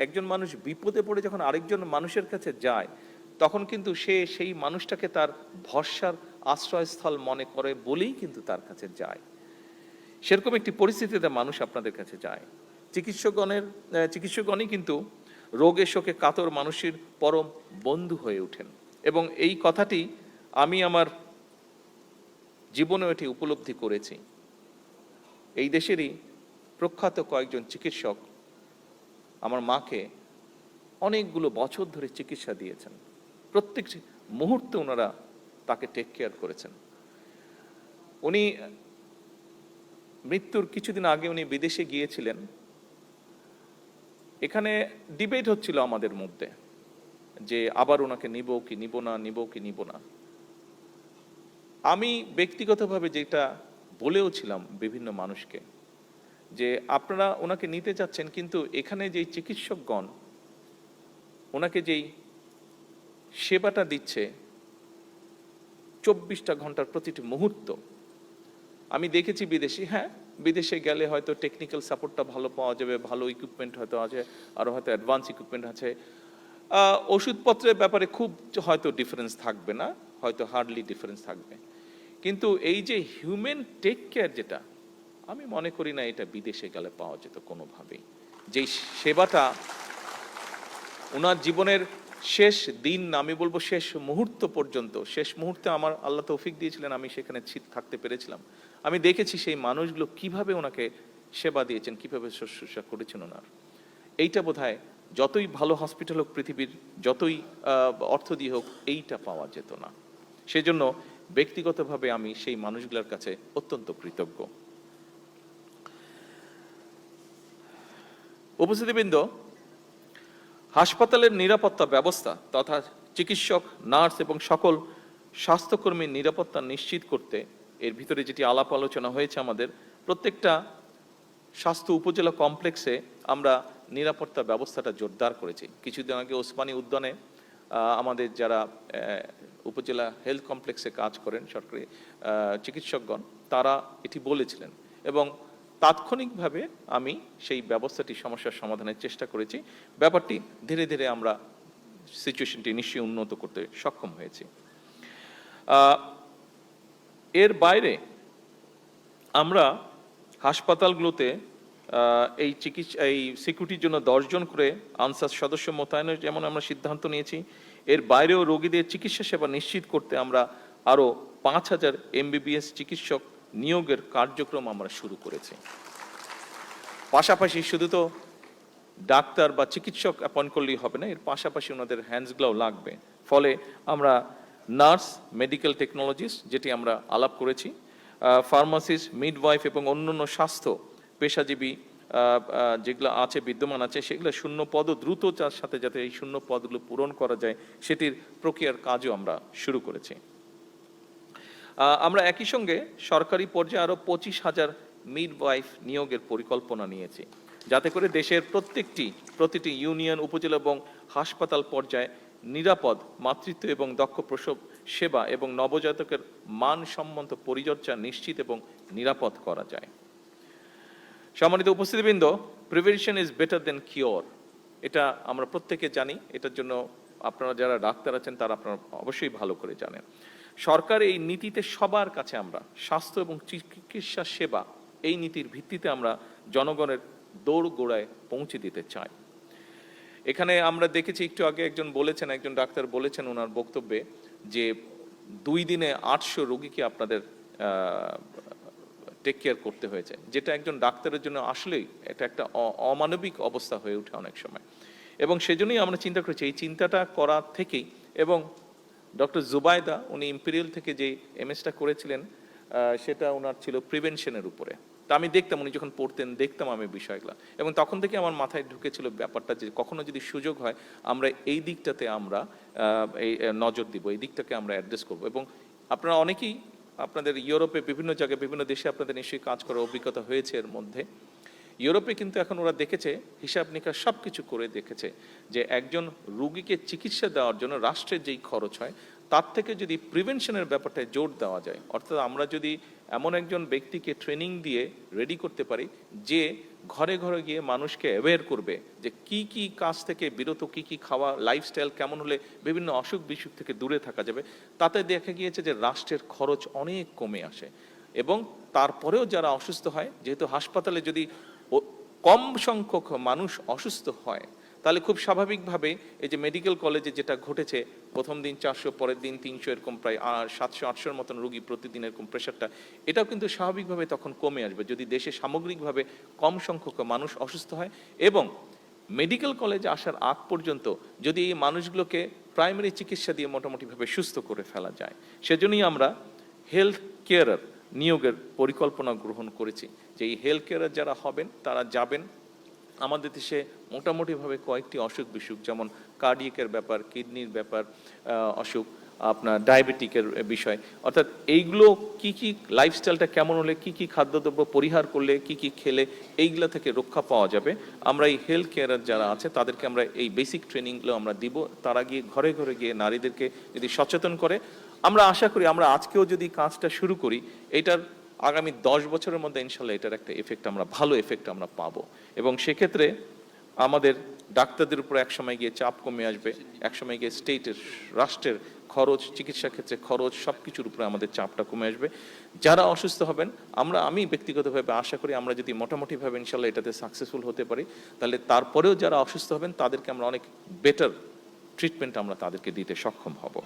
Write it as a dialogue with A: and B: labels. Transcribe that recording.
A: একজন মানুষ বিপদে পড়ে যখন আরেকজন মানুষের কাছে যায়, তখন কিন্তু সে সেই মানুষটাকে তার ভরসার আশ্রয়স্থল মনে করে বলেই কিন্তু তার কাছে যায়। সেরকম একটি পরিস্থিতিতে মানুষ আপনাদের কাছে যায়। চিকিৎসকগণই কিন্তু রোগে শোকে কাতর মানুষের পরম বন্ধু হয়ে ওঠেন, এবং এই কথাটি আমি আমার জীবনেও এটি উপলব্ধি করেছি। এই দেশেরই প্রখ্যাত কয়েকজন চিকিৎসক আমার মাকে অনেকগুলো বছর ধরে চিকিৎসা দিয়েছেন। প্রত্যেক মুহূর্তে ওনারা তাকে টেক কেয়ার করেছেন। উনি মৃত্যুর কিছুদিন আগে উনি বিদেশে গিয়েছিলেন। এখানে ডিবেট হচ্ছিল আমাদের মধ্যে যে আবার ওনাকে নিব কি নিব না, নিব কি নিব না। আমি ব্যক্তিগতভাবে যেটা বলেও ছিলাম বিভিন্ন মানুষকে, যে আপনারা ওনাকে নিতে চাচ্ছেন, কিন্তু এখানে যেই চিকিৎসকগণ ওনাকে যেই সেবাটা দিচ্ছে 24টা ঘন্টার প্রতিটি মুহূর্ত, আমি দেখেছি বিদেশি, হ্যাঁ বিদেশে গেলে হয়তো টেকনিক্যাল সাপোর্টটা ভালো পাওয়া যাবে, ভালো ইকুইপমেন্ট হয়তো আছে, আরও হয়তো অ্যাডভান্স ইকুইপমেন্ট আছে, ওষুধপত্রের ব্যাপারে খুব হয়তো ডিফারেন্স থাকবে না, হয়তো হার্ডলি ডিফারেন্স থাকবে, কিন্তু এই যে হিউম্যান টেক কেয়ার যেটা, আমি মনে করি না এটা বিদেশে গেলে পাওয়া যেত কোনোভাবেই। যেই সেবাটা ওনার জীবনের শেষ দিন, আমি বলবো শেষ মুহূর্ত পর্যন্ত, শেষ মুহূর্তে আমার আল্লাহ তৌফিক দিয়েছিলেন, আমি সেখানে থাকতে পেরেছিলাম। আমি দেখেছি সেই মানুষগুলো কিভাবে ওনাকে সেবা দিয়েছেন, কিভাবে শুশ্রূষা করেছেন ওনার। এইটা বোধহয় যতই ভালো হসপিটাল হোক পৃথিবীর, যতই অর্থ দিয়ে হোক, এইটা পাওয়া যেত না। সেজন্য ব্যক্তিগতভাবে আমি সেই মানুষগুলোর কাছে অত্যন্ত কৃতজ্ঞ। উপস্থিতিবৃন্দ, হাসপাতালের নিরাপত্তা ব্যবস্থা তথা চিকিৎসক, নার্স এবং সকল স্বাস্থ্যকর্মীর নিরাপত্তা নিশ্চিত করতে এর ভিতরে যেটি আলাপ আলোচনা হয়েছে, আমাদের প্রত্যেকটা স্বাস্থ্য উপজেলা কমপ্লেক্সে আমরা নিরাপত্তা ব্যবস্থাটা জোরদার করেছি। কিছুদিন আগে ওসমানী উদ্যানে আমাদের যারা উপজেলা হেলথ কমপ্লেক্সে কাজ করেন সরকারি চিকিৎসকগণ, তারা এটি বলেছিলেন, এবং তাৎক্ষণিকভাবে আমি সেই ব্যবস্থাটি সমস্যার সমাধানের চেষ্টা করেছি। ব্যাপারটি ধীরে ধীরে আমরা সিচুয়েশনটি নিশ্চয়ই উন্নত করতে সক্ষম হয়েছি। এর বাইরে আমরা হাসপাতালগুলোতে এই সিকিউরিটির জন্য 10 জন করে আনসার সদস্য মোতায়েনের যেমন আমরা সিদ্ধান্ত নিয়েছি, এর বাইরেও রোগীদের চিকিৎসা সেবা নিশ্চিত করতে আমরা আরও 5000 MBBS চিকিৎসক নিয়োগের কার্যক্রম আমরা শুরু করেছি। পাশাপাশি শুধু তো ডাক্তার বা চিকিৎসক অ্যাপয়েন্ট করলেই হবে না, এর পাশাপাশি ওনাদের হ্যান্ডসগুলোও লাগবে। ফলে আমরা নার্স, মেডিকেল টেকনোলজিস্ট যেটি আমরা আলাপ করেছি, ফার্মাসিস্ট, মিডওয়াইফ এবং অন্যান্য স্বাস্থ্য পেশাজীবী যেগুলো আছে, বিদ্যমান আছে, সেগুলো শূন্য পদও দ্রুত তার সাথে যাতে এই শূন্য পদগুলো পূরণ করা যায় সেটির প্রক্রিয়ার কাজও আমরা শুরু করেছি। আমরা একই সঙ্গে সরকারি পর্যায়ে আরও 25,000 মিডওয়াইফ নিয়োগের পরিকল্পনা নিয়েছি, যাতে করে দেশের প্রতিটি ইউনিয়ন, উপজেলা এবং হাসপাতাল পর্যায়ে নিরাপদ মাতৃত্ব এবং দক্ষ প্রসব সেবা এবং নবজাতকের মানসম্মত পরিচর্যা নিশ্চিত এবং নিরাপদ করা যায়। সম্মানিত উপস্থিতিবৃন্দ, prevention is better than cure, এটা আমরা প্রত্যেকে জানি। এটার জন্য আপনারা যারা ডাক্তার আছেন তারা আপনারা অবশ্যই ভালো করে জানেন। সরকার এই নীতিতে সবার কাছে আমরা স্বাস্থ্য এবং চিকিৎসা সেবা, এই নীতির ভিত্তিতে আমরা জনগণের দোরগোড়ায় পৌঁছে দিতে চাই। এখানে আমরা দেখেছি একটু আগে একজন ডাক্তার বলেছেন ওনার বক্তব্যে যে 2 দিনে 800 রোগীকে আপনাদের টেক কেয়ার করতে হয়েছে, যেটা একজন ডাক্তারের জন্য আসলেই এটা একটা অমানবিক অবস্থা হয়ে ওঠে অনেক সময়। এবং সেজন্যই আমরা চিন্তা করেছি, এই চিন্তাটা করা থেকেই, এবং ডক্টর জুবাইদা উনি ইম্পেরিয়াল থেকে যে এমএসটা করেছিলেন সেটা ওনার ছিল প্রিভেনশনের উপরে। তা আমি দেখতাম উনি যখন পড়তেন, দেখতাম আমি বিষয়গুলো, এবং তখন থেকে আমার মাথায় ঢুকেছিল ব্যাপারটা যে কখনো যদি সুযোগ হয় আমরা এই দিকটাতে আমরা এই নজর দিব, এই দিকটাকে আমরা অ্যাড্রেস করব। এবং আপনারা অনেকেই আপনাদের ইউরোপে বিভিন্ন জায়গায় বিভিন্ন দেশে আপনাদের নিশ্চয়ই কাজ করার অভিজ্ঞতা হয়েছে। এর মধ্যে ইউরোপে কিন্তু এখন ওরা দেখেছে, হিসাব নিকাশ সব কিছু করে দেখেছে যে একজন রুগীকে চিকিৎসা দেওয়ার জন্য রাষ্ট্রের যেই খরচ হয় তার থেকে যদি প্রিভেনশনের ব্যাপারটায় জোর দেওয়া যায়, অর্থাৎ আমরা যদি এমন একজন ব্যক্তিকে ট্রেনিং দিয়ে রেডি করতে পারি যে ঘরে ঘরে গিয়ে মানুষকে অ্যাওয়্যার করবে যে কি কি কাজ থেকে বিরত, কি কি খাওয়া, লাইফস্টাইল কেমন হলে বিভিন্ন অসুখ বিসুখ থেকে দূরে থাকা যাবে, তাতে দেখা গিয়েছে যে রাষ্ট্রের খরচ অনেক কমে আসে। এবং তারপরেও যারা অসুস্থ হয়, যেহেতু হাসপাতালে যদি কম সংখ্যক মানুষ অসুস্থ হয়, তাহলে খুব স্বাভাবিকভাবে এই যে মেডিকেল কলেজে যেটা ঘটেছে, প্রথম দিন 400, পরের দিন 300, এরকম প্রায় 700-800-র মতন রুগী প্রতিদিন, এরকম প্রেশারটা, এটাও কিন্তু স্বাভাবিকভাবে তখন কমে আসবে যদি দেশে সামগ্রিকভাবে কম সংখ্যক মানুষ অসুস্থ হয়। এবং মেডিকেল কলেজে আসার আগ পর্যন্ত যদি এই মানুষগুলোকে প্রাইমারি চিকিৎসা দিয়ে মোটামুটিভাবে সুস্থ করে ফেলা যায়, সেজন্যই আমরা হেলথ কেয়ারার নিয়োগের পরিকল্পনা গ্রহণ করেছি। যে এই হেলথ কেয়ারার যারা হবেন তারা যাবেন আমাদের দেশে মোটামুটিভাবে কয়েকটি অসুখ বিসুখ, যেমন কার্ডিয়াকের ব্যাপার, কিডনির ব্যাপার, অসুখ, আপনার ডায়াবেটিকের বিষয়, অর্থাৎ এইগুলো কি কি লাইফস্টাইলটা কেমন হলে, কি কি খাদ্যদ্রব্য পরিহার করলে, কি কি খেলে এইগুলো থেকে রক্ষা পাওয়া যাবে, আমরা এই হেলথ কেয়ারার যারা আছে তাদেরকে আমরা এই বেসিক ট্রেনিংগুলো আমরা দিব। তারা গিয়ে ঘরে ঘরে গিয়ে নারীদেরকে যদি সচেতন করে, আমরা আশা করি আমরা আজকেও যদি কাজটা শুরু করি, এটার আগামী 10 বছরের মধ্যে ইনশাল্লাহ এটার একটা এফেক্ট, আমরা ভালো এফেক্ট আমরা পাবো। এবং সেক্ষেত্রে আমাদের ডাক্তারদের উপর একসময় গিয়ে চাপ কমে আসবে, একসময় গিয়ে স্টেটের, রাষ্ট্রের খরচ, চিকিৎসা ক্ষেত্রে খরচ, সব কিছুর উপরে আমাদের চাপটা কমে আসবে। যারা অসুস্থ হবেন, আমি ব্যক্তিগতভাবে আশা করি আমরা যদি মোটামুটিভাবে ইনশাল্লাহ এটাতে সাকসেসফুল হতে পারি, তাহলে তারপরেও যারা অসুস্থ হবেন তাদেরকে আমরা অনেক বেটার ট্রিটমেন্ট আমরা তাদেরকে দিতে সক্ষম হব।